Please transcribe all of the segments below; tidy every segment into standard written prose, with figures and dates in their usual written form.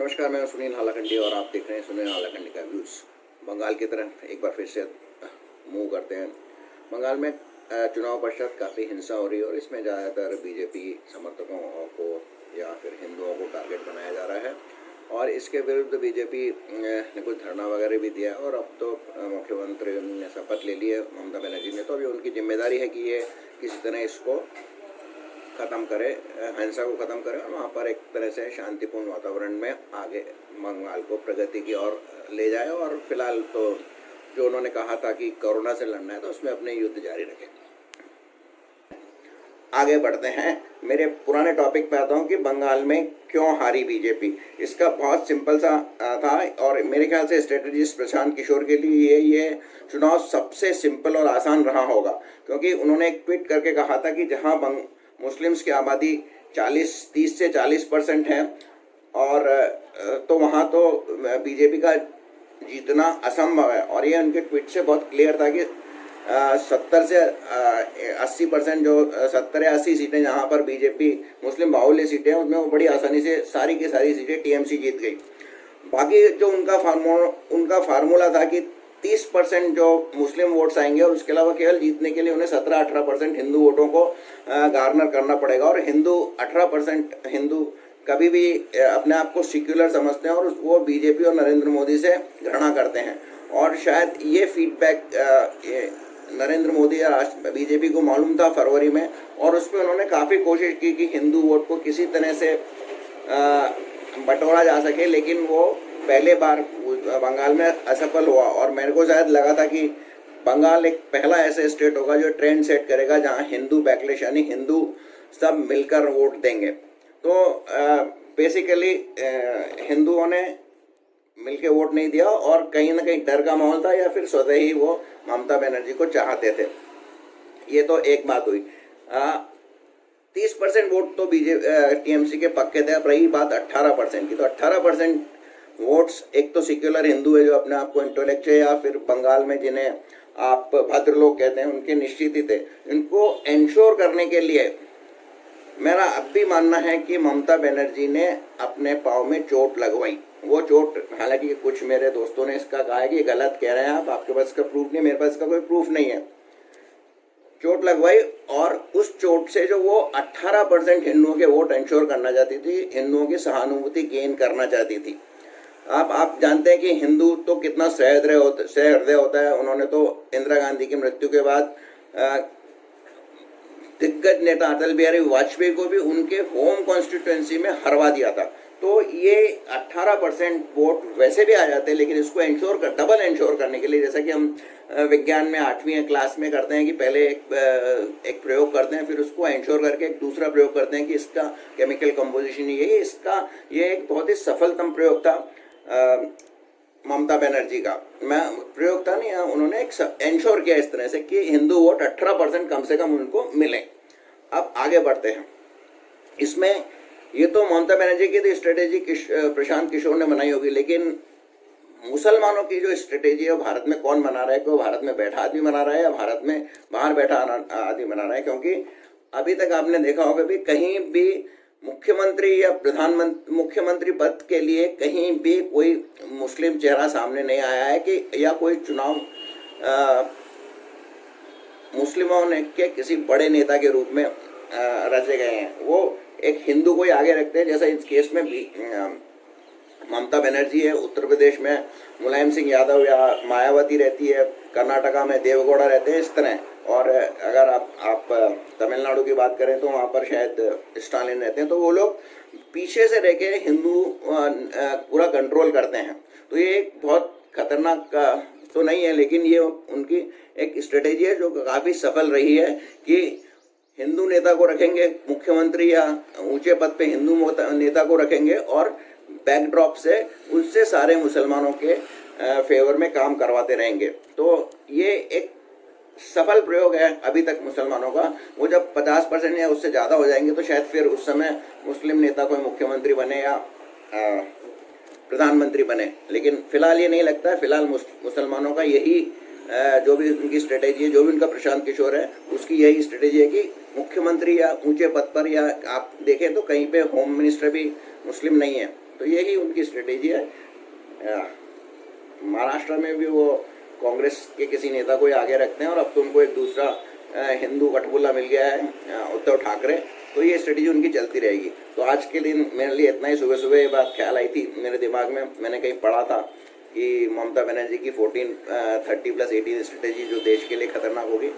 नमस्कार, मैं सुनील हालाखंडी और आप देख रहे हैं सुनील हालाखंडी का व्यूज़। बंगाल की तरफ एक बार फिर से मूव करते हैं। बंगाल में चुनाव पश्चात काफ़ी हिंसा हो रही है और इसमें ज़्यादातर बीजेपी समर्थकों को या फिर हिंदुओं को टारगेट बनाया जा रहा है और इसके विरुद्ध बीजेपी ने कुछ धरना वगैरह भी दिया और अब तो मुख्यमंत्री ने शपथ ले ली है ममता बनर्जी ने, तो अभी उनकी जिम्मेदारी है कि ये किसी तरह इसको ख़त्म करे, हिंसा को ख़त्म करे और वहाँ पर एक तरह से शांतिपूर्ण वातावरण में आगे बंगाल को प्रगति की ओर ले जाए। और फिलहाल तो जो उन्होंने कहा था कि कोरोना से लड़ना है तो उसमें अपने युद्ध जारी रखें। आगे बढ़ते हैं, मेरे पुराने टॉपिक पे आता हूँ कि बंगाल में क्यों हारी बीजेपी। इसका बहुत सिंपल सा था और मेरे ख्याल से स्ट्रेटजिस्ट प्रशांत किशोर के लिए ये चुनाव सबसे सिंपल और आसान रहा होगा, क्योंकि उन्होंने एक ट्वीट करके कहा था कि जहाँ मुस्लिम्स की आबादी 30 से 40% है और तो वहाँ तो बीजेपी का जीतना असंभव है। और ये उनके ट्वीट से बहुत क्लियर था कि 70 से 80% जो 70 या 80 सीटें जहाँ पर बीजेपी मुस्लिम बाहुल्य सीटें हैं उसमें वो बड़ी आसानी से सारी की सारी सीटें टीएमसी जीत गई। बाकी जो उनका फार्मूला था कि 30% जो मुस्लिम वोट्स आएंगे और उसके अलावा केवल जीतने के लिए उन्हें 17-18% हिंदू वोटों को गार्नर करना पड़ेगा। और 18% हिंदू कभी भी अपने आप को सेक्युलर समझते हैं और वो बीजेपी और नरेंद्र मोदी से घृणा करते हैं। और शायद ये फीडबैक नरेंद्र मोदी या बीजेपी को मालूम था फरवरी में, और उस पर उन्होंने काफ़ी कोशिश की कि हिंदू वोट को किसी तरह से बटोरा जा सके, लेकिन वो पहले बार बंगाल में असफल हुआ। और मेरे को शायद लगा था कि बंगाल एक पहला ऐसा स्टेट होगा जो ट्रेंड सेट करेगा जहां हिंदू बैकलैश यानी हिंदू सब मिलकर वोट देंगे। तो बेसिकली हिंदुओं ने मिलके वोट नहीं दिया और कहीं ना कहीं डर का माहौल था या फिर स्वतः ही वो ममता बनर्जी को चाहते थे। ये तो एक बात हुई। 30% वोट तो टीएमसी के पक्के थे। अब रही बात 18% की, तो 18% वोट्स एक तो सेक्युलर हिंदू है जो अपने आप को इंटेलेक्चुअल या फिर बंगाल में जिन्हें आप भद्र लोग कहते हैं उनके निश्चित ही थे। इनको इंश्योर करने के लिए मेरा अब भी मानना है कि ममता बनर्जी ने अपने पाँव में चोट लगवाई। वो चोट, हालांकि कुछ मेरे दोस्तों ने इसका कहा है कि गलत कह रहे हैं आप, आपके पास इसका प्रूफ नहीं, मेरे पास इसका कोई प्रूफ नहीं है। चोट लगवाई और उस चोट से जो वो 18% हिंदुओं के वोट इंश्योर करना चाहती थी, हिंदुओं की सहानुभूति गेन करना चाहती थी। आप जानते हैं कि हिंदू तो कितना सहृदय होता है। उन्होंने तो इंदिरा गांधी की मृत्यु के बाद दिग्गज नेता अटल बिहारी वाजपेयी को भी उनके होम कॉन्स्टिट्यूएंसी में हरवा दिया था। तो ये 18% वोट वैसे भी आ जाते हैं, लेकिन इसको डबल इंश्योर करने के लिए, जैसा कि हम विज्ञान में 8वीं क्लास में करते हैं कि पहले एक प्रयोग करते हैं, फिर उसको इंश्योर करके एक दूसरा प्रयोग करते हैं कि इसका केमिकल कंपोजिशन ये एक बहुत ही सफलतम प्रयोग था ममता बनर्जी का। मैं प्रयोग था नहीं, उन्होंने एक इंश्योर किया इस तरह से कि हिंदू वोट 18% कम से कम उनको मिले। अब आगे बढ़ते हैं। इसमें ये तो ममता बनर्जी की तो स्ट्रेटेजी प्रशांत किशोर ने बनाई होगी, लेकिन मुसलमानों की जो स्ट्रेटेजी है भारत में कौन बना रहा है? कि वो भारत में बैठा आदमी बना रहा है या भारत में बाहर बैठा आदमी बना रहा है? क्योंकि अभी तक आपने देखा होगा भी कहीं भी मुख्यमंत्री या मुख्यमंत्री पद के लिए कहीं भी कोई मुस्लिम चेहरा सामने नहीं आया है कि या कोई चुनाव मुस्लिमों ने के किसी बड़े नेता के रूप में रचे गए हैं। वो एक हिंदू को ही आगे रखते हैं, जैसा इस केस में भी ममता बनर्जी है, उत्तर प्रदेश में मुलायम सिंह यादव या मायावती रहती है, कर्नाटका में देवगौड़ा रहते हैं, इस तरह। और अगर आप तमिलनाडु की बात करें तो वहाँ पर शायद स्टालिन रहते हैं। तो वो लोग पीछे से रह के हिंदू पूरा कंट्रोल करते हैं। तो ये एक बहुत खतरनाक तो नहीं है, लेकिन ये उनकी एक स्ट्रेटेजी है जो काफ़ी सफल रही है कि हिंदू नेता को रखेंगे मुख्यमंत्री या ऊंचे पद पे हिंदू नेता को रखेंगे और बैकड्रॉप से उससे सारे मुसलमानों के फेवर में काम करवाते रहेंगे। तो ये एक सफल प्रयोग है अभी तक मुसलमानों का। वो जब 50% या उससे ज़्यादा हो जाएंगे तो शायद फिर उस समय मुस्लिम नेता कोई मुख्यमंत्री बने या प्रधानमंत्री बने, लेकिन फिलहाल ये नहीं लगता है। फिलहाल मुसलमानों का यही जो भी उनकी स्ट्रेटेजी है, जो भी उनका प्रशांत किशोर है उसकी यही स्ट्रेटेजी है कि मुख्यमंत्री या ऊंचे पद पर, या आप देखें तो कहीं पे होम मिनिस्टर भी मुस्लिम नहीं है, तो यही उनकी स्ट्रेटेजी है। महाराष्ट्र में भी वो कांग्रेस के किसी नेता को ही आगे रखते हैं, और अब तो उनको एक दूसरा हिंदू कठपुतला मिल गया है, उद्धव ठाकरे। तो ये स्ट्रेटेजी उनकी चलती रहेगी। तो आज के दिन मेरे लिए इतना ही। सुबह सुबह ये बात ख्याल आई थी मेरे दिमाग में, मैंने कहीं पढ़ा था कि ममता बनर्जी की 30+18 स्ट्रेटेजी जो देश के लिए खतरनाक होगी।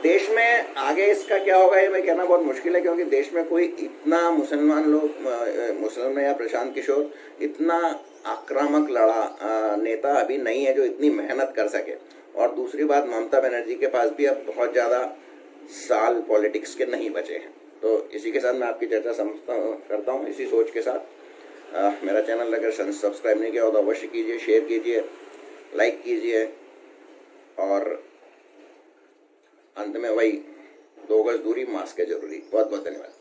देश में आगे इसका क्या होगा ये मैं कहना बहुत मुश्किल है, क्योंकि देश में कोई इतना मुसलमान या प्रशांत किशोर इतना आक्रामक नेता अभी नहीं है जो इतनी मेहनत कर सके। और दूसरी बात, ममता बनर्जी के पास भी अब बहुत ज़्यादा साल पॉलिटिक्स के नहीं बचे हैं। तो इसी के साथ मैं आपकी चर्चा करता हूँ, इसी सोच के साथ। मेरा चैनल अगर सब्सक्राइब नहीं किया हो तो अवश्य कीजिए, शेयर कीजिए, लाइक कीजिए, और अंत में वही 2 गज दूरी, मास्क है जरूरी। बहुत बहुत धन्यवाद।